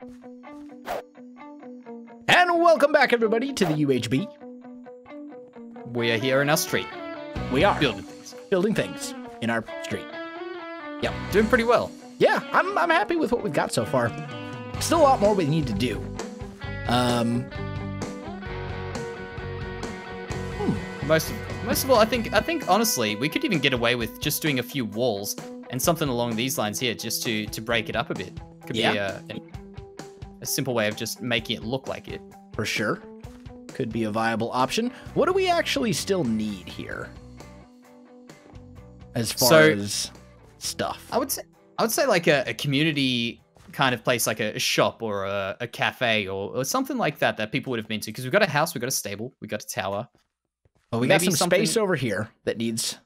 And welcome back, everybody, to the UHB. We are here in our street. We are Building things. in our street. Yep. Doing pretty well. Yeah, I'm happy with what we've got so far. Still a lot more we need to do. Most of all, I think honestly, we could even get away with just doing a few walls and something along these lines here, just to break it up a bit. Could be a simple way of just making it look like it. For sure. Could be a viable option. What do we actually still need here? As far as stuff. I would say like a community kind of place, like a shop or a cafe or something like that people would have been to. Because we've got a house, we've got a stable, we've got a tower. Well, we got some space over here that needs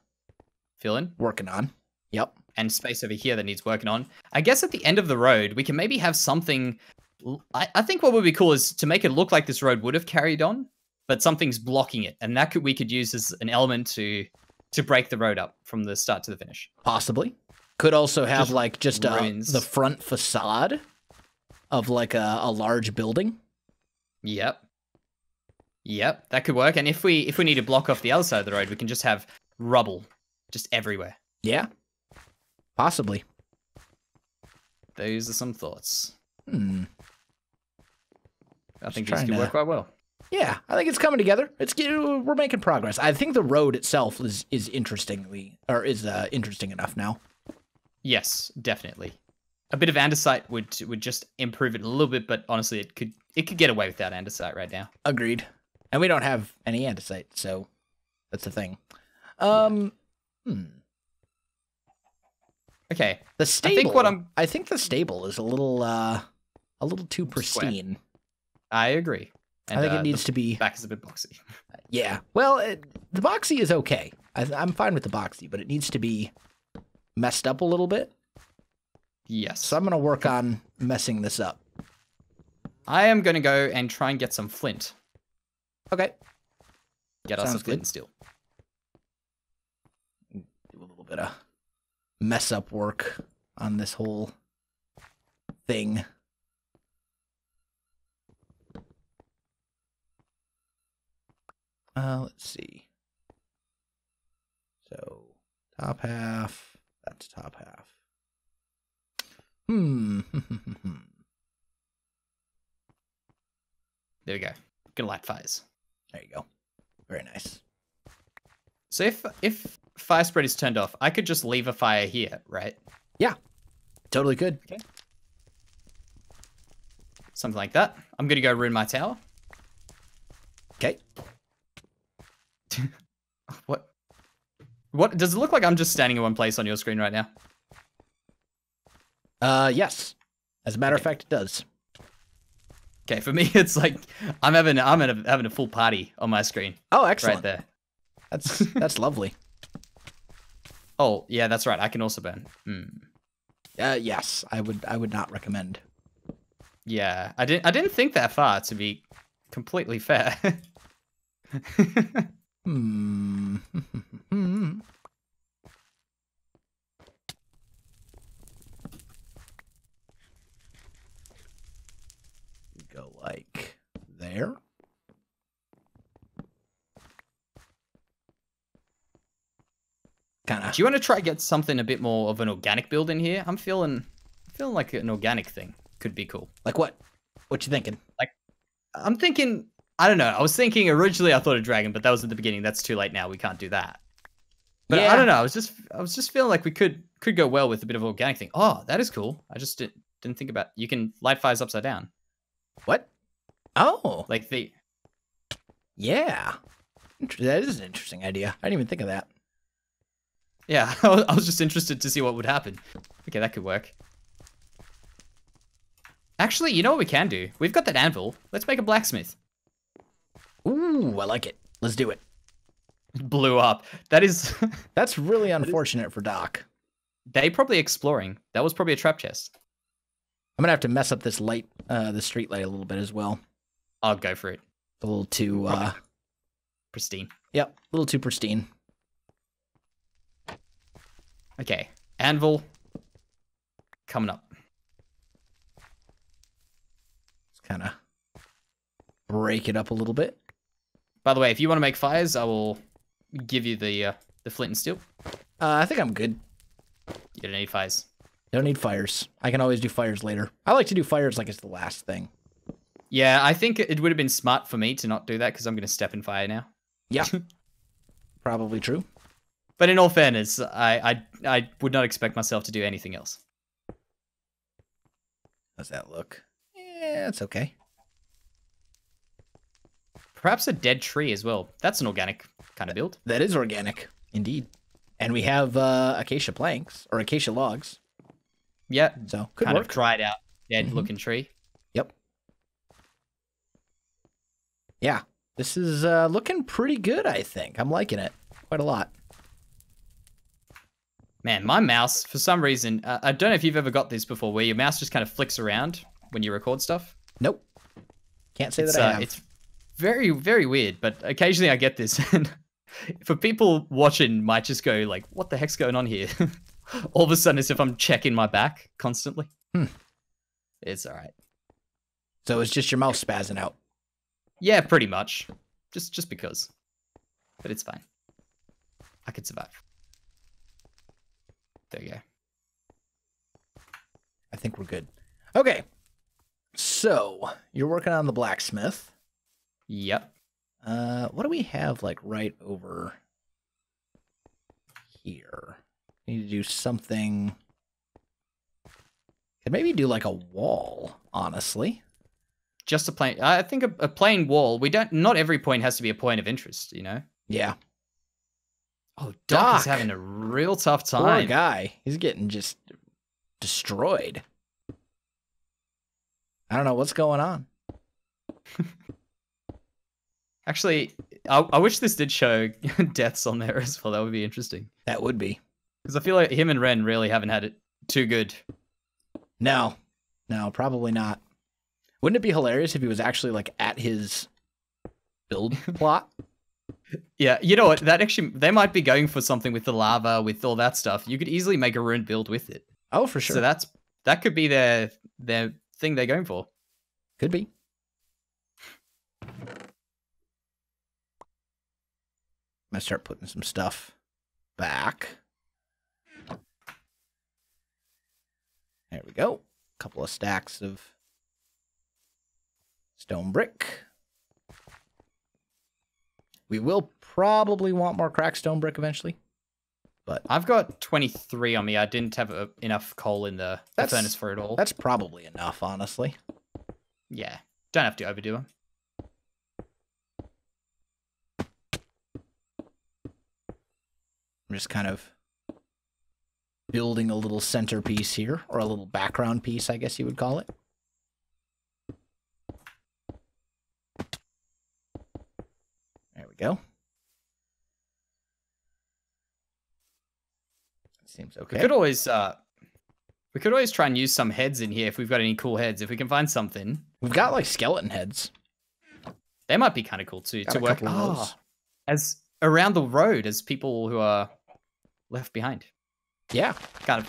filling. Working on. Yep. And space over here that needs working on. I guess at the end of the road, we can maybe have something. I think what would be cool is to make it look like this road would have carried on, but something's blocking it, and that we could use as an element to break the road up from the start to the finish. Possibly. Could also have just the front facade of like a large building. Yep. Yep, that could work. And if we need to block off the other side of the road, we can just have rubble just everywhere. Yeah. Possibly. Those are some thoughts. I think these could work quite well. Yeah, I think it's coming together. We're making progress. I think the road itself is interesting enough now. Yes, definitely. A bit of andesite would just improve it a little bit, but honestly, it could get away without andesite right now. Agreed. And we don't have any andesite, so that's the thing. Okay. The stable. I think the stable is a little too pristine. I agree. And, I think it needs to be. Back is a bit boxy. Yeah. Well, the boxy is okay. I'm fine with the boxy, but it needs to be messed up a little bit. Yes. So I'm gonna work on messing this up. I am gonna go and try and get some flint. Okay. Get us some flint and steel. Do a little bit of mess up work on this whole thing. Let's see. So, top half. That's top half. There we go. Gonna light fires. There you go. Very nice. So if fire spread is turned off, I could just leave a fire here, right? Yeah. Totally could. Okay. Something like that. I'm gonna go ruin my tower. Okay. What does it look like? I'm just standing in one place on your screen right now. Yes. As a matter of fact, it does. Okay, for me, it's like I'm having a full party on my screen. Oh, excellent! Right there. That's lovely. Oh yeah, that's right. I can also burn. Yes, I would not recommend. Yeah, I didn't think that far, to be completely fair. Go like there. Do you want to try get something a bit more of an organic build in here? I'm feeling like an organic thing could be cool. Like what? What you thinking? Like, I'm thinking, I don't know. I was thinking originally I thought a dragon, but that was at the beginning. That's too late now. We can't do that. But yeah. I don't know. I was just feeling like we could go well with a bit of organic thing. Oh, that is cool. I just didn't think about. You can light fires upside down. What? Oh, like the. Yeah, that is an interesting idea. I didn't even think of that. Yeah, I was just interested to see what would happen. Okay, that could work. Actually, you know what we can do? We've got that anvil. Let's make a blacksmith. Ooh, I like it. Let's do it. It blew up. That's really unfortunate for Doc. They probably exploring. That was probably a trap chest. I'm gonna have to mess up this light, the street light a little bit as well. I'll go for it. A little too pristine. Yep, a little too pristine. Okay, anvil coming up. break it up a little bit. By the way, if you want to make fires, I will give you the flint and steel. I think I'm good. You don't need fires. Don't need fires. I can always do fires later. I like to do fires like it's the last thing. Yeah, I think it would have been smart for me to not do that because I'm going to step in fire now. Yeah. Probably true. But in all fairness, I would not expect myself to do anything else. How's that look? Yeah, it's okay. Perhaps a dead tree as well. That's an organic kind of build. That is organic, indeed. And we have acacia planks, or acacia logs. Yeah, so could kind work. of dried out, dead-looking tree. Yep. Yeah, this is looking pretty good, I think. I'm liking it quite a lot. Man, my mouse, for some reason, I don't know if you've ever got this before, where your mouse just kind of flicks around when you record stuff. Nope. Can't say that I have. It's very, very weird, but occasionally I get this, and for people watching, might just go like, what the heck's going on here? All of a sudden, it's if I'm checking my back constantly. It's all right. So it's just your mouse spazzing out. Yeah, pretty much. Just because. But it's fine. I could survive. There you go. I think we're good. Okay. So you're working on the blacksmith. Yep. What do we have like right over here? Need to do something. Could maybe do like a wall, honestly. Just a plain. I think a plain wall. We don't. Not every point has to be a point of interest. You know. Yeah. Oh, Doc is having a real tough time. Poor guy. He's getting just destroyed. I don't know what's going on. Actually, I wish this did show deaths on there as well. That would be interesting. That would be. Because I feel like him and Ren really haven't had it too good. No. No, probably not. Wouldn't it be hilarious if he was actually like at his build plot? Yeah, you know what? That actually, they might be going for something with the lava, with all that stuff. You could easily make a ruined build with it. Oh, for sure. So that could be their thing they're going for. Could be. I'm gonna start putting some stuff back. There we go. A couple of stacks of stone brick. We will probably want more cracked stone brick eventually. But I've got 23 on me. I didn't have enough coal in the furnace for it all. That's probably enough, honestly. Yeah. Don't have to overdo them. I'm just kind of building a little centerpiece here, or a little background piece, I guess you would call it. There we go. Seems okay. We could always try and use some heads in here if we've got any cool heads. If we can find something. We've got like skeleton heads. They might be kind of cool too Got to work as around the road as people who are left behind. Yeah. Kind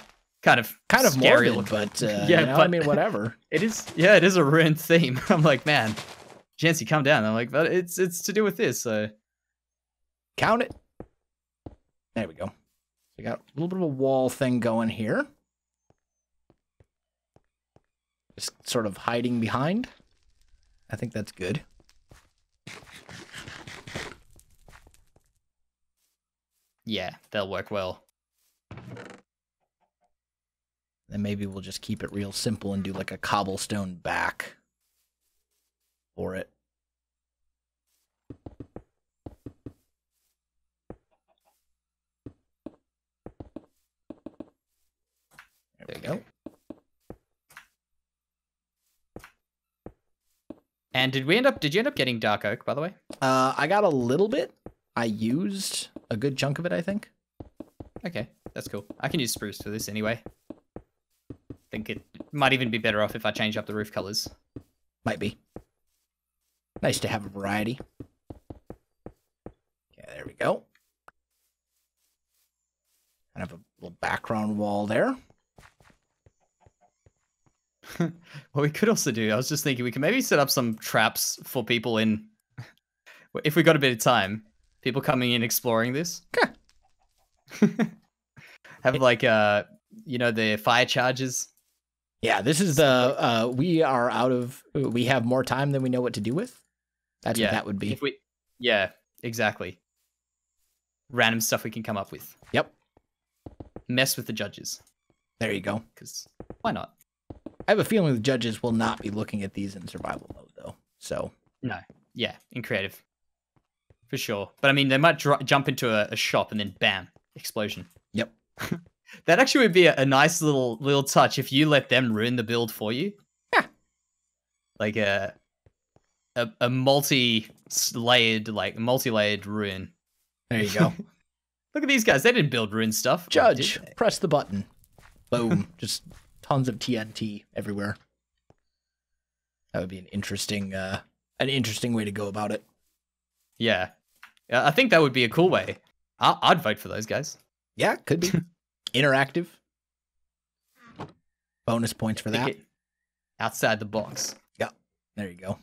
of scary morbid, but yeah, you know, but I mean, whatever. It is a ruined theme. I'm like, man, Jancy, calm down. I'm like, but it's to do with this. So count it. There we go. We got a little bit of a wall thing going here. Just sort of hiding behind. I think that's good. Yeah, they'll work well. Then maybe we'll just keep it real simple and do like a cobblestone back for it. There we go. And did you end up getting dark oak, by the way? I got a little bit. I used a good chunk of it, I think. Okay, that's cool. I can use spruce for this anyway. I think it might even be better off if I change up the roof colors. Might be. Nice to have a variety. Okay, there we go. Kind of a little background wall there. What we could also do, I was just thinking, we can maybe set up some traps for people in, if we got a bit of time, people coming in exploring this. Have like, you know, the fire charges. Yeah, this is the, we have more time than we know what to do with. That's what that would be. Yeah, exactly. Random stuff we can come up with. Yep. Mess with the judges. There you go. Because why not? I have a feeling the judges will not be looking at these in survival mode, though. So no, yeah, in creative, for sure. But I mean, they might jump into a shop and then bam, explosion. Yep. That actually would be a nice little touch if you let them ruin the build for you. Yeah. Like a multi-layered ruin. There you go. Look at these guys. They didn't build ruin stuff. Judge, press the button. Boom. Just tons of TNT everywhere. That would be an interesting way to go about it. Yeah. I think that would be a cool way. I'd vote for those guys. Yeah, could be. Interactive. Bonus points for that. Outside the box. Yeah. There you go.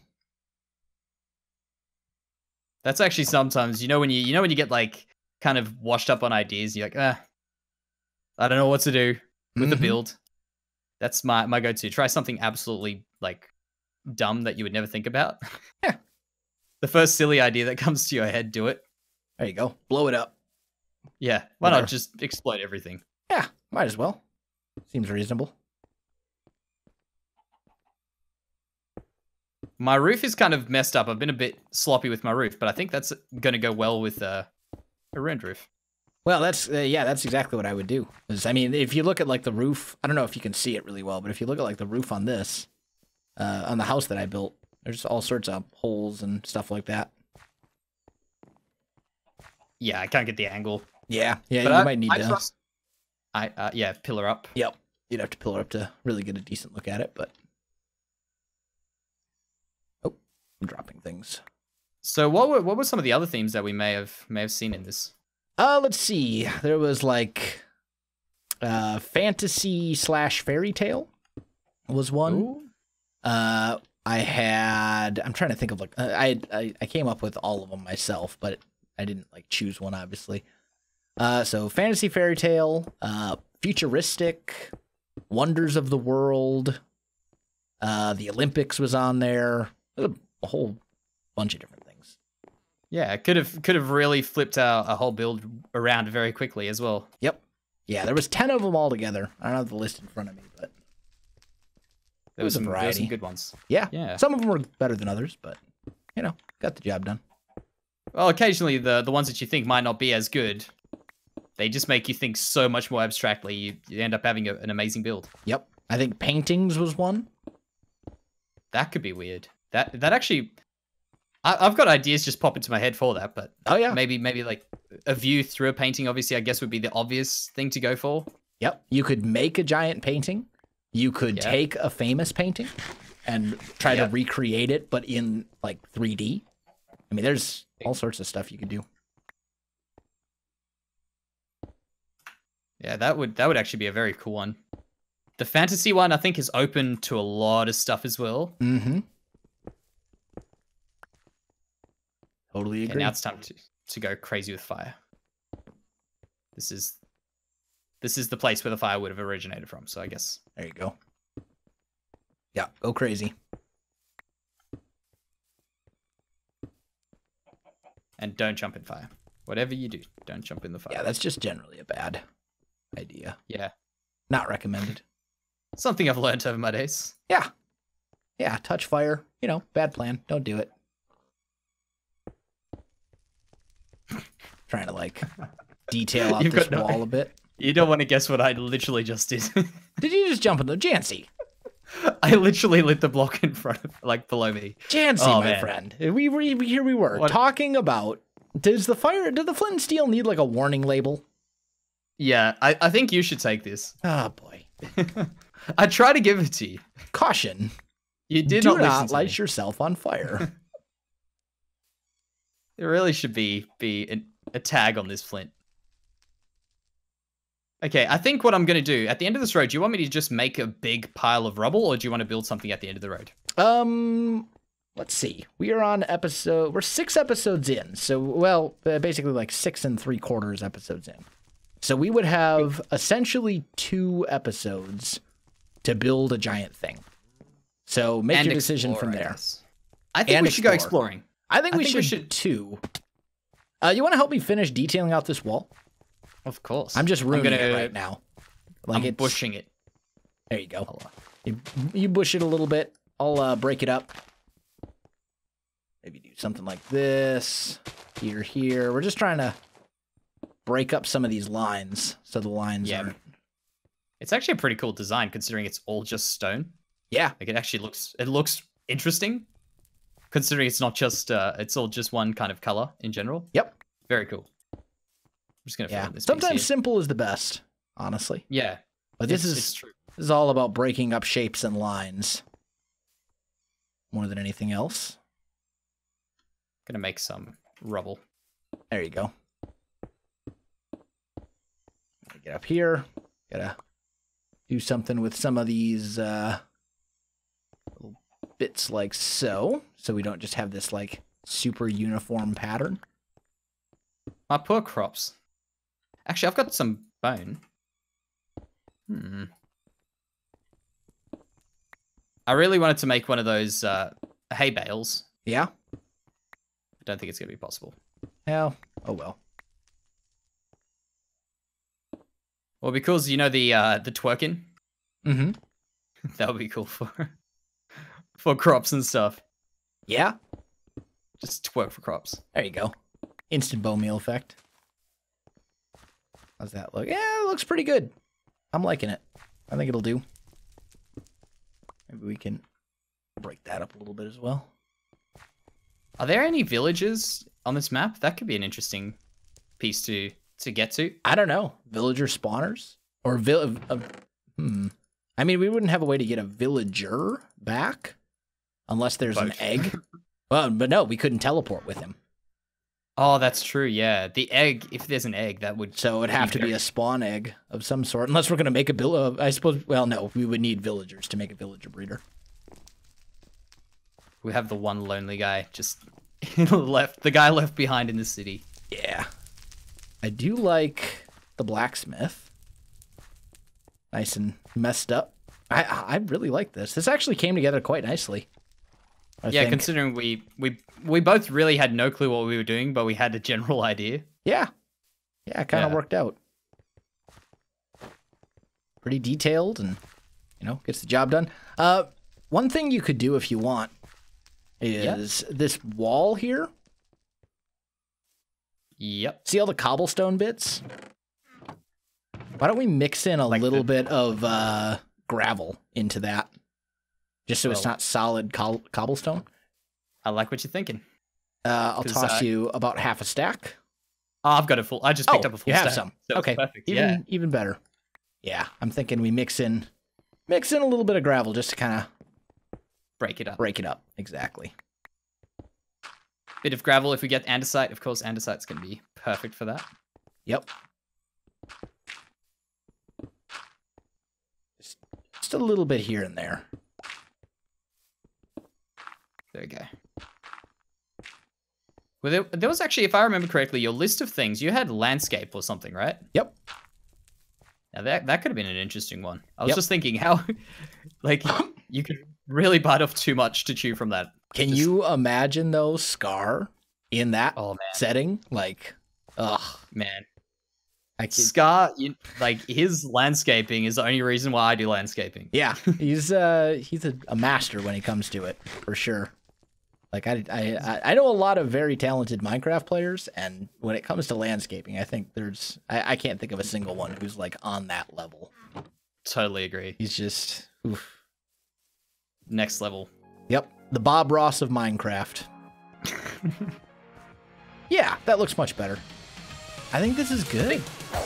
That's actually sometimes, when you get like kind of washed up on ideas, you're like, I don't know what to do with the build. That's my go-to. Try something absolutely like dumb that you would never think about. Yeah. The first silly idea that comes to your head, do it. There you go. Blow it up. Yeah. Why not just explode everything? Yeah, might as well. Seems reasonable. My roof is kind of messed up. I've been a bit sloppy with my roof, but I think that's going to go well with a ruined roof. Well, that's exactly what I would do. I mean, if you look at like the roof, I don't know if you can see it really well, but if you look at like the roof on this, on the house that I built, there's all sorts of holes and stuff like that. Yeah, I can't get the angle. Yeah, but you might need to. Yeah, pillar up. Yep, you'd have to pillar up to really get a decent look at it, but. Oh, I'm dropping things. So what were some of the other themes that we may have seen in this? Let's see. There was like fantasy / fairy tale was one. Ooh. I'm trying to think of like I came up with all of them myself, but I didn't like choose one obviously. So fantasy fairy tale, futuristic, wonders of the world, the Olympics was on there. A whole bunch of different things. Yeah, it could have really flipped a whole build around very quickly as well. Yep. Yeah, there was 10 of them all together. I don't have the list in front of me, but there was a variety. There were some good ones. Yeah. Some of them were better than others, but got the job done. Well, occasionally the ones that you think might not be as good, they just make you think so much more abstractly. You end up having an amazing build. Yep. I think paintings was one. That could be weird. That actually, I've got ideas just pop into my head for that, but oh yeah, maybe like a view through a painting. Obviously, I guess would be the obvious thing to go for. Yep. You could make a giant painting. You could take a famous painting and try to recreate it, but in like 3D. I mean, there's all sorts of stuff you could do. Yeah, that would actually be a very cool one. The fantasy one, I think, is open to a lot of stuff as well. Mm-hmm. Totally agree. Okay, now it's time to go crazy with fire. This is the place where the fire would have originated from, so I guess. There you go. Yeah, go crazy. And don't jump in fire. Whatever you do, don't jump in the fire. Yeah, that's just generally a bad idea. Yeah. Not recommended. Something I've learned over my days. Yeah. Yeah, touch fire. Bad plan. Don't do it. Trying to like detail out this wall a bit. You don't want to guess what I literally just did. Did you just jump in the Jancy? I literally lit the block in front of, like, below me. Jancy, my friend. Here we were talking about, did the flint and steel need like a warning label? Yeah, I think you should take this. Oh boy. I try to give it to you. Caution. You did Do not listen not to light me. yourself on fire. There really should be a tag on this flint. Okay, I think what I'm going to do, at the end of this road, do you want me to just make a big pile of rubble, or do you want to build something at the end of the road? Let's see. We're 6 episodes in. So, well, basically like 6 3/4 episodes in. So we would have essentially 2 episodes to build a giant thing. So make your decision from there. I think we should go exploring. I think we should too. You want to help me finish detailing out this wall? Of course. I'm just ruining it right now. Like I'm bushing it. There you go. You bush it a little bit. I'll break it up. Maybe do something like this. Here. We're just trying to break up some of these lines so the lines aren't... It's actually a pretty cool design considering it's all just stone. Yeah. Like it looks interesting considering it's not just it's all just one kind of color in general. Yep. Very cool. I'm just gonna fill in this. Sometimes simple is the best, honestly. Yeah. But this is all about breaking up shapes and lines more than anything else. Gonna make some rubble. There you go. Get up here. Gotta do something with some of these little bits like so we don't just have this like super uniform pattern. My poor crops. Actually, I've got some bone. I really wanted to make one of those hay bales. Yeah? I don't think it's gonna be possible. Yeah. Oh well. Well, because you know the twerking. Mm-hmm. That would be cool for crops and stuff. Yeah. Just twerk for crops. There you go. Instant bone meal effect. How's that look? Yeah, it looks pretty good. I'm liking it. I think it'll do. Maybe we can break that up a little bit as well. Are there any villages on this map? That could be an interesting piece to get to. I don't know. Villager spawners? Or I mean, we wouldn't have a way to get a villager back unless there's an egg. Well, but no, we couldn't teleport with him. Oh, that's true. Yeah, the egg. If there's an egg, that would. So it'd have to be a spawn egg of some sort, unless we're gonna make a I suppose. Well, no, we would need villagers to make a villager breeder. We have the one lonely guy just left. The guy left behind in the city. Yeah, I do like the blacksmith. Nice and messed up. I really like this. This actually came together quite nicely. I think. Considering we both really had no clue what we were doing, but we had a general idea. Yeah. Yeah, it kind of worked out. Pretty detailed and, gets the job done. One thing you could do if you want is this wall here. Yep. See all the cobblestone bits? Why don't we mix in a little bit of gravel into that? Just so it's not solid cobblestone. I like what you're thinking. I'll toss you about half a stack. Oh, I've got a full. I just picked up a full stack. You have some. So okay, perfect. Even better. Yeah, I'm thinking we mix in a little bit of gravel just to kind of break it up. Break it up, exactly. Bit of gravel. If we get andesite, of course, andesite's going to be perfect for that. Yep. Just a little bit here and there. There we go. Well, there was actually, if I remember correctly, your list of things, you had landscape or something, right? Yep. Now that could have been an interesting one. I was just thinking how, like, you could really bite off too much to chew from that. Can you imagine, though, Scar in that setting? Like, man. Scar, like, his landscaping is the only reason why I do landscaping. Yeah, he's a master when it comes to it, for sure. Like, I know a lot of very talented Minecraft players, and when it comes to landscaping, I think I can't think of a single one who's, like, on that level. Totally agree. He's just, oof. Next level. Yep, the Bob Ross of Minecraft. Yeah, that looks much better. I think this is good,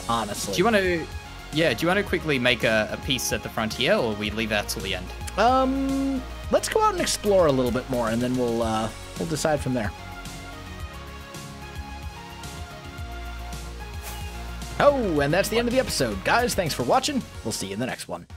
honestly. Do you want to quickly make a piece at the frontier, or we leave that till the end? Let's go out and explore a little bit more, and then we'll decide from there. Oh, and that's the end of the episode. Guys, thanks for watching. We'll see you in the next one.